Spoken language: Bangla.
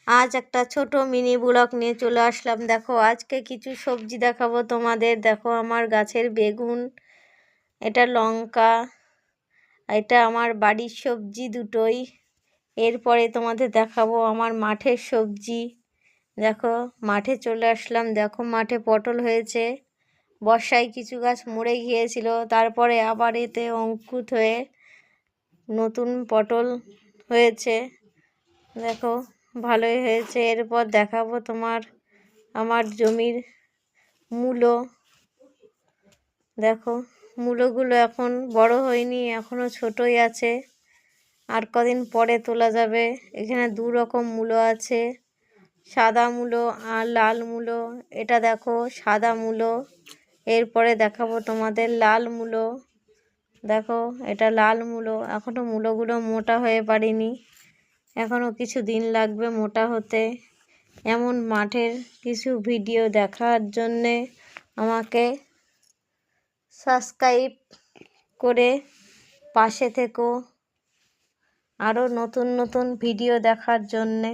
আজ একটা ছোট মিনি ব্লগ নিয়ে চলে আসলাম। দেখো আজকে কিছু সবজি দেখাবো তোমাদের। দেখো আমার গাছের বেগুন, এটা লঙ্কা, এটা আমার বাড়ির সবজি দুটোই। এরপরে তোমাদের দেখাবো আমার মাঠের সবজি। দেখো মাঠে চলে আসলাম। দেখো মাঠে পটল হয়েছে। বর্ষায় কিছু গাছ মরে গিয়েছিল, তারপরে আবার এতে অঙ্কুর হয়ে নতুন পটল হয়েছে। দেখো ভালোই হয়েছে। এরপর দেখাবো তোমার আমার জমির মূলো। দেখো মূলোগুলো এখন বড় হয়নি, এখনো ছোটই আছে, আর কদিন পরে তোলা যাবে। এখানে দু রকম মূলো আছে, সাদা মূলো আর লাল মূলো। এটা দেখো সাদা মূলো। এরপরে দেখাবো তোমাদের লাল মূলো। দেখো এটা লাল মূলো। এখনো মূলোগুলো মোটা হয়ে পারেনি, এখনও কিছু দিন লাগবে মোটা হতে। এমন মাঠের কিছু ভিডিও দেখার জন্যে আমাকে সাবস্ক্রাইব করে পাশে থেকো, আরও নতুন নতুন ভিডিও দেখার জন্যে।